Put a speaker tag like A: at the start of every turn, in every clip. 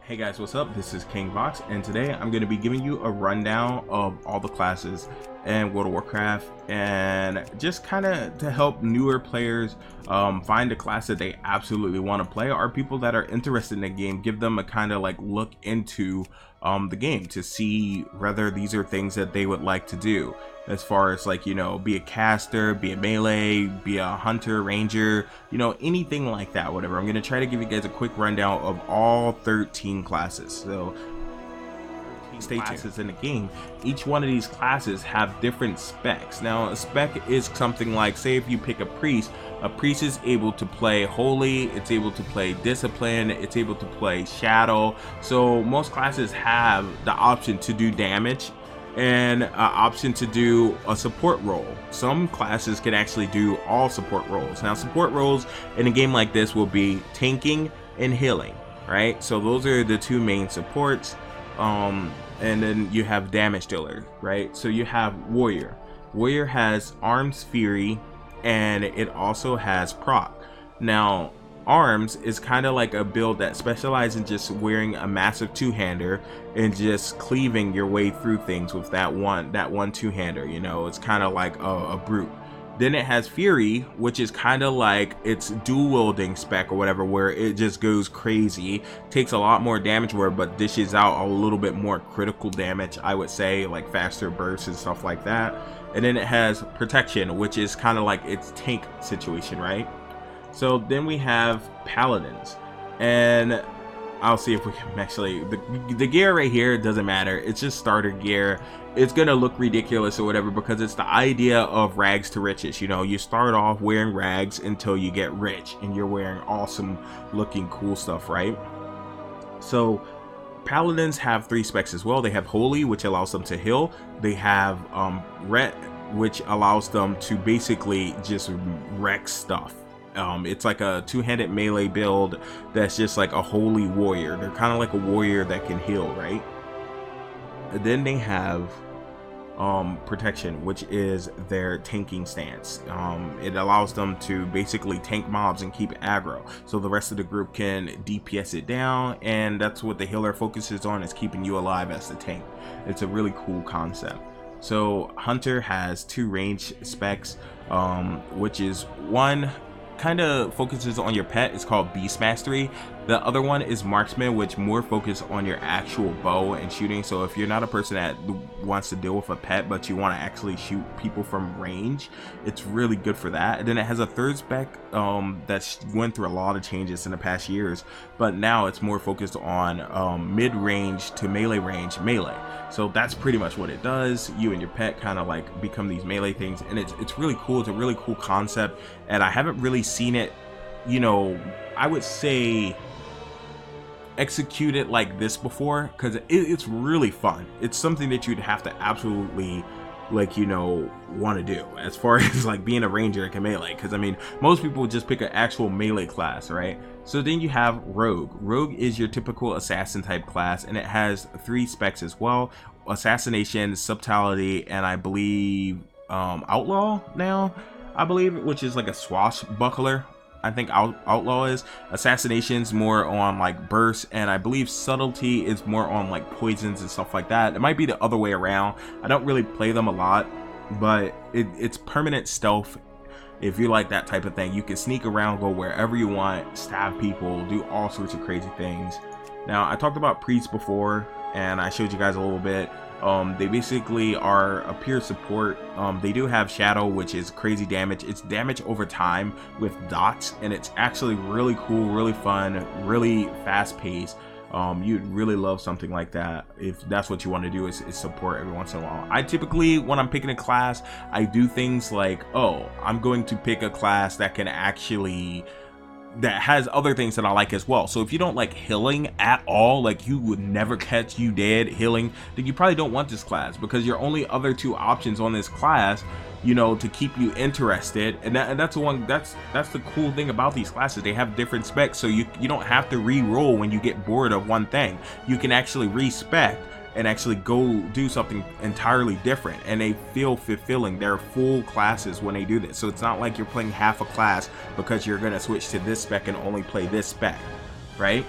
A: Hey guys, what's up? This is King Vox, and today I'm going to be giving you a rundown of all the classes in World of Warcraft, and just kind of to help newer players find a class that they absolutely want to play, or people that are interested in the game, give them a kind of like look into the game to see whether these are things that they would like to do, as far as like, you know, be a caster, be a melee, be a hunter, ranger, you know, anything like that, whatever. I'm going to try to give you guys a quick rundown of all 13 classes. So classes in the game, each one of these classes have different specs. Now a spec is something like, say if you pick a priest is able to play holy, it's able to play discipline, it's able to play shadow. So most classes have the option to do damage and an option to do a support role. Some classes can actually do all support roles. Now support roles in a game like this will be tanking and healing, right? So those are the two main supports. And then you have damage dealer, right? So you have warrior. Warrior has arms fury, and it also has proc. Now arms is kind of like a build that specializes in just wearing a massive two-hander and just cleaving your way through things with that one two-hander. You know, it's kind of like a brute. Then it has Fury, which is kind of like its dual wielding spec or whatever, where it just goes crazy, takes a lot more damage but dishes out a little bit more critical damage, I would say, like faster bursts and stuff like that. And then it has Protection, which is kind of like its tank situation, right? So then we have Paladins, and I'll see if we can actually, the gear right here doesn't matter, it's just starter gear. It's gonna look ridiculous or whatever because it's the idea of rags to riches. You know, you start off wearing rags until you get rich and you're wearing awesome looking cool stuff, right? So Paladins have 3 specs as well. They have holy, which allows them to heal. They have ret, which allows them to basically just wreck stuff. It's like a two-handed melee build that's just like a holy warrior. They're kind of like a warrior that can heal, right? And then they have Protection, which is their tanking stance. It allows them to basically tank mobs and keep aggro, so the rest of the group can DPS it down, and that's what the healer focuses on, is keeping you alive as the tank. It's a really cool concept. So Hunter has 2 range specs, which is one kind of focuses on your pet. It's called Beast Mastery. The other one is Marksman, which more focus on your actual bow and shooting. So if you're not a person that wants to deal with a pet but you want to actually shoot people from range, it's really good for that. And then it has a third spec that's went through a lot of changes in the past years, but now it's more focused on mid-range to melee range melee. So that's pretty much what it does. You and your pet kind of like become these melee things, and it's really cool. It's a really cool concept, and I haven't really seen it, you know, I would say execute it like this before, because it's really fun. It's something that you'd have to absolutely, like, you know, want to do as far as like being a ranger that can melee, because I mean most people would just pick an actual melee class, right? So then you have Rogue. Rogue is your typical assassin type class, and it has 3 specs as well: assassination, subtlety, and I believe outlaw now, I believe, which is like a swashbuckler. I think outlaw is. Assassination's more on like burst, and I believe subtlety is more on like poisons and stuff like that. It might be the other way around. I don't really play them a lot, but it's permanent stealth. If you like that type of thing, you can sneak around, go wherever you want, stab people, do all sorts of crazy things. Now I talked about priests before, and I showed you guys a little bit. They basically are a peer support. They do have shadow, which is crazy damage. It's damage over time with dots, and it's actually really cool, really fun, really fast paced. You'd really love something like that if that's what you want to do, is support every once in a while. I typically, when I'm picking a class, I do things like, oh, I'm going to pick a class that can actually, that has other things that I like as well. So if you don't like healing at all, like you would never catch you dead healing, then you probably don't want this class, because your only other 2 options on this class, you know, to keep you interested, and that's the one, that's the cool thing about these classes. They have different specs, so you don't have to re-roll when you get bored of one thing. You can actually respec and actually go do something entirely different, and they feel fulfilling. They're full classes when they do this, so it's not like you're playing half a class because you're going to switch to this spec and only play this spec, right?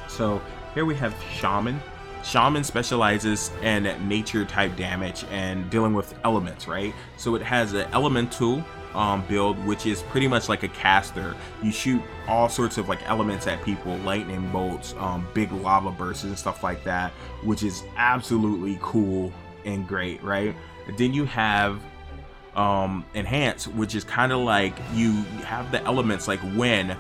A: So Here we have Shaman. Shaman specializes in nature type damage and dealing with elements, right? So it has an elemental build, which is pretty much like a caster. You shoot all sorts of like elements at people, lightning bolts, big lava bursts and stuff like that, which is absolutely cool and great, right? And then you have enhance, which is kind of like you have the elements like wind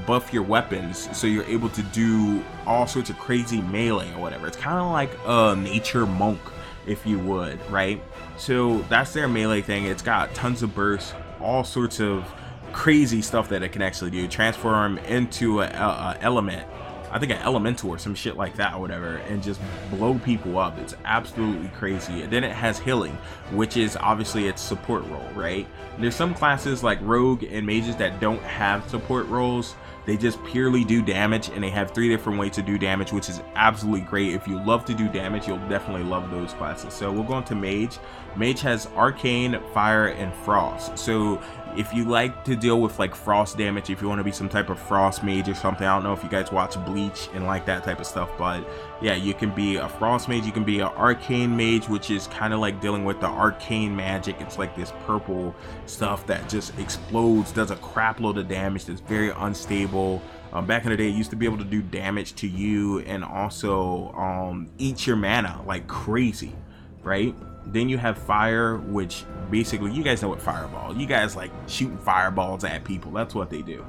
A: buff your weapons, so you're able to do all sorts of crazy melee or whatever. It's kind of like a nature monk, if you would, right? So that's their melee thing. It's got tons of bursts, all sorts of crazy stuff that it can actually do. Transform into a element, I think an elemental or some shit like that or whatever, and just blow people up. It's absolutely crazy. And then it has healing, which is obviously its support role, right? There's some classes like rogue and mages that don't have support roles. They just purely do damage, and they have 3 different ways to do damage, which is absolutely great. If you love to do damage, you'll definitely love those classes. So we'll go on to mage. Mage has arcane, fire, and frost. So if you like to deal with like frost damage, if you want to be some type of frost mage or something, I don't know if you guys watch Bleach and like that type of stuff, but yeah, you can be a frost mage, you can be an arcane mage, which is kind of like dealing with the arcane magic. It's like this purple stuff that just explodes, does a crap load of damage, that's very unstable. Back in the day, it used to be able to do damage to you and also eat your mana like crazy, right? Then you have fire, which basically, you guys know what fireball, you guys like shooting fireballs at people, that's what they do.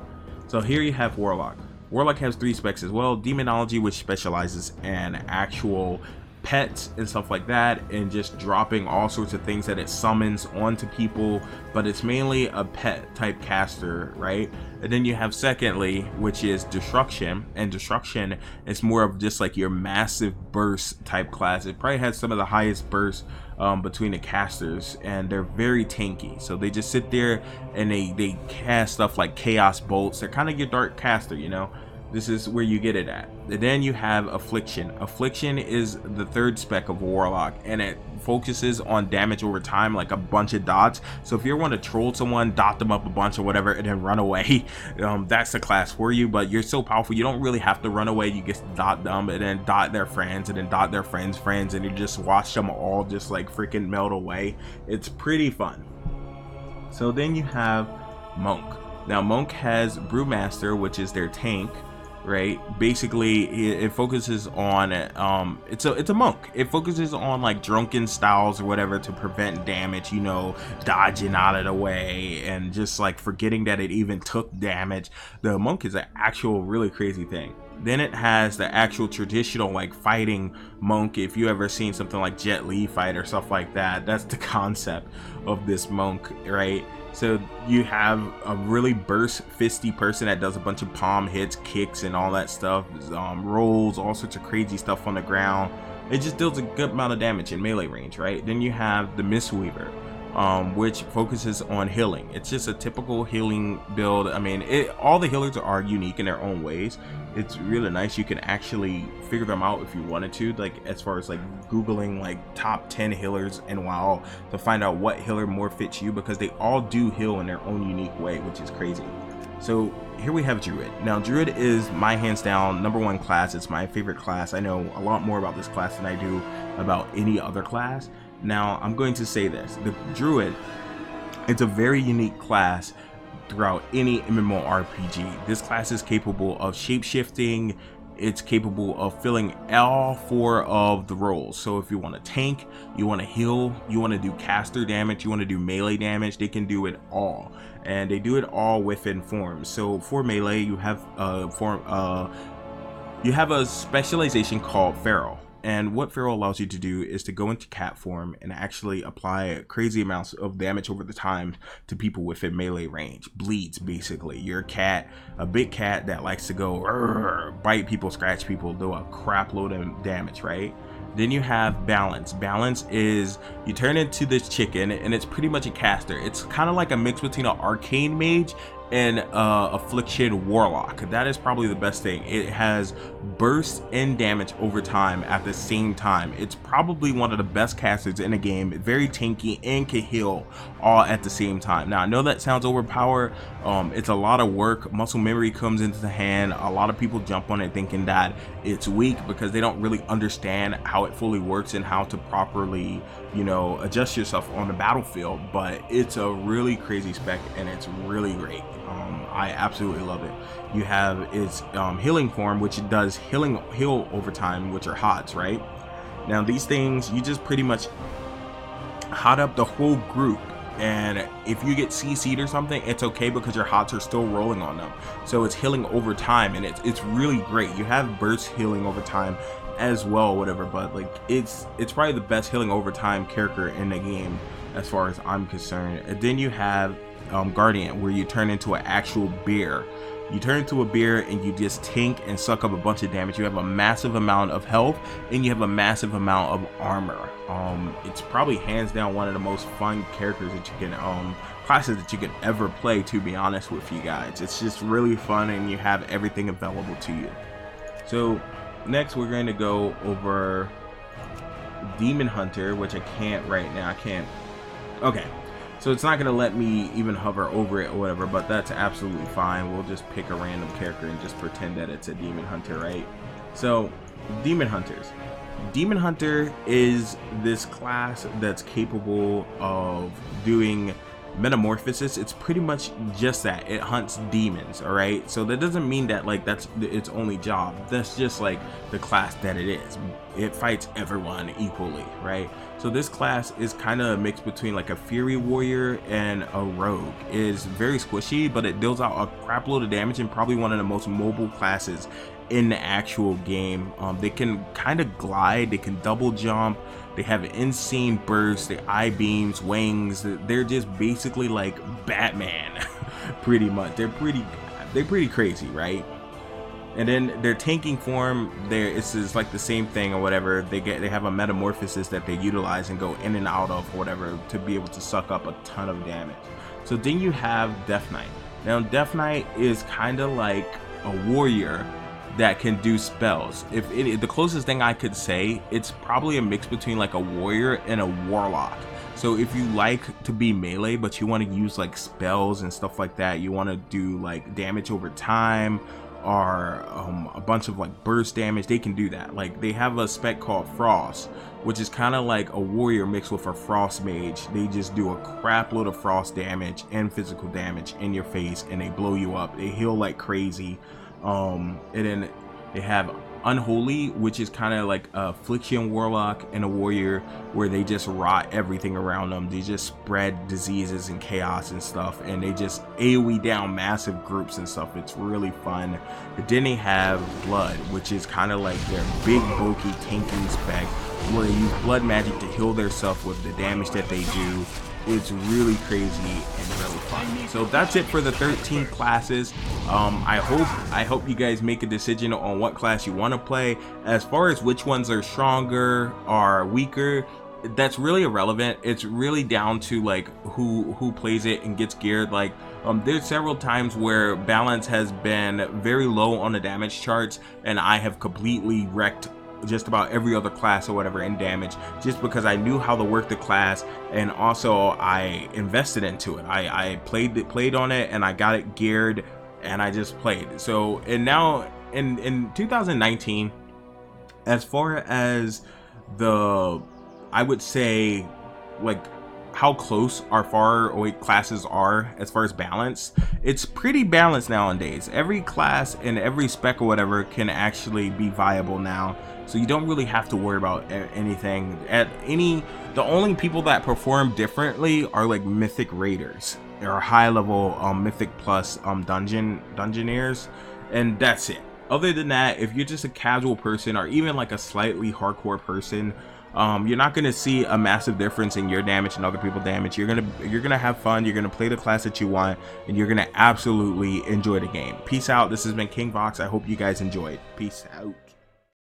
A: So here you have warlock. Warlock has 3 specs as well. Demonology, which specializes in actual pets and stuff like that, and just dropping all sorts of things that it summons onto people, but it's mainly a pet type caster, right? And then you have secondly, which is destruction, and destruction is more of just like your massive burst type class. It probably has some of the highest bursts between the casters, and they're very tanky, so they just sit there and they cast stuff like chaos bolts. They're kind of your dark caster, you know. This is where you get it at. And then you have affliction. Affliction is the 3rd spec of warlock, and it focuses on damage over time, like a bunch of dots. So if you want to troll someone, dot them up a bunch or whatever, and then run away, that's the class for you. But you're so powerful, you don't really have to run away. You just dot them and then dot their friends and then dot their friends' and you just watch them all just like freaking melt away. It's pretty fun. So then you have monk. Now monk has brewmaster, which is their tank, right? Basically it focuses on it's a monk. It focuses on like drunken styles or whatever to prevent damage, you know, dodging out of the way and just like forgetting that it even took damage. The monk is an actual really crazy thing. Then it has the actual traditional like fighting monk. If you ever seen something like Jet Li fight or stuff like that, that's the concept of this monk, right? So you have a really burst fisty person that does a bunch of palm hits, kicks, and all that stuff, rolls, all sorts of crazy stuff on the ground. It just deals a good amount of damage in melee range, right? Then you have the Mistweaver, which focuses on healing. It's just a typical healing build. I mean, all the healers are unique in their own ways. It's really nice. You can actually figure them out if you wanted to, like as far as like googling like top 10 healers in WoW to find out what healer more fits you, because they all do heal in their own unique way, which is crazy. So here we have Druid. Now Druid is my hands down #1 class. It's my favorite class. I know a lot more about this class than I do about any other class. Now I'm going to say this, the Druid, it's a very unique class throughout any MMORPG. This class is capable of shape-shifting. It's capable of filling all 4 of the roles. So if you want to tank, you want to heal, you want to do caster damage, you want to do melee damage, they can do it all. And they do it all within forms. So for melee, you have a specialization called Feral. And what Feral allows you to do is to go into cat form and actually apply crazy amounts of damage over the time to people within melee range. Bleeds, basically. You're a cat, a big cat that likes to go bite people, scratch people, do a crap load of damage, right? Then you have balance. Balance is you turn into this chicken, and it's pretty much a caster. It's kind of like a mix between an arcane mage and Affliction Warlock. That is probably the best thing. It has burst and damage over time at the same time. It's probably one of the best casters in the game. Very tanky and can heal all at the same time. Now I know that sounds overpowered. It's a lot of work. Muscle memory comes into the hand. A lot of people jump on it thinking that it's weak because they don't really understand how it fully works and how to properly, you know, adjust yourself on the battlefield. But it's a really crazy spec and it's really great. I absolutely love it. You have its healing form, which does heal over time, which are HOTS, right? Now these things, you just pretty much hot up the whole group, and if you get CC'd or something, it's okay because your HOTS are still rolling on them. So it's healing over time, and it's really great. You have burst healing over time as well, whatever, but like it's probably the best healing over time character in the game as far as I'm concerned. And then you have Guardian, where you turn into an actual bear. You turn into a bear and you just tank and suck up a bunch of damage. You have a massive amount of health and you have a massive amount of armor. It's probably hands down one of the most fun characters that you can classes that you could ever play, to be honest with you guys. It's just really fun and you have everything available to you. So next we're going to go over Demon Hunter, which I can't right now. I can't. Okay. So it's not going to let me even hover over it or whatever, but that's absolutely fine. We'll just pick a random character and just pretend that it's a Demon Hunter, right? So, Demon Hunters. Demon Hunter is this class that's capable of doing metamorphosis. It's pretty much just that. It hunts demons, all right? So that doesn't mean that like that's its only job. That's just like the class that it is. It fights everyone equally, right? So this class is kind of a mix between like a Fury Warrior and a Rogue. It is very squishy, but it deals out a crap load of damage and probably one of the most mobile classes in the actual game. They can kind of glide, they can double jump, they have insane bursts, the eye beams, wings. They're just basically like Batman, pretty much. They're pretty crazy, right? And then their tanking form, it's like the same thing or whatever. They have a metamorphosis that they utilize and go in and out of whatever to be able to suck up a ton of damage. So then you have Death Knight. Now Death Knight is kind of like a warrior that can do spells. The closest thing I could say, it's probably a mix between like a warrior and a warlock. So if you like to be melee but you want to use like spells and stuff like that, you want to do like damage over time or a bunch of like burst damage, they can do that. Like they have a spec called Frost, which is kind of like a warrior mixed with a frost mage. They just do a crap load of frost damage and physical damage in your face and they blow you up. They heal like crazy. And then they have Unholy, which is kind of like a Affliction Warlock and a warrior, where they just rot everything around them. They just spread diseases and chaos and stuff, and they just AoE down massive groups and stuff. It's really fun. But then they have Blood, which is kind of like their big bulky tanking spec, where they use blood magic to heal themselves with the damage that they do. It's really crazy and really fun. So that's it for the 13 classes. I hope you guys make a decision on what class you want to play. As far as which ones are stronger or weaker, that's really irrelevant. It's really down to like who plays it and gets geared. Like there's several times where balance has been very low on the damage charts and I have completely wrecked just about every other class or whatever in damage, just because I knew how to work the class and also I invested into it. I played on it and I got it geared and I just played. So, and now in 2019, as far as I would say like how close or far away classes are as far as balance, it's pretty balanced nowadays. Every class and every spec or whatever can actually be viable now, so you don't really have to worry about anything. The only people that perform differently are like mythic raiders or high level mythic plus dungeoneers, and that's it. Other than that, if you're just a casual person or even like a slightly hardcore person, you're not going to see a massive difference in your damage and other people's damage. You're gonna have fun, you're gonna play the class that you want, and you're gonna absolutely enjoy the game. Peace out. This has been King Vox. I hope you guys enjoyed. Peace out.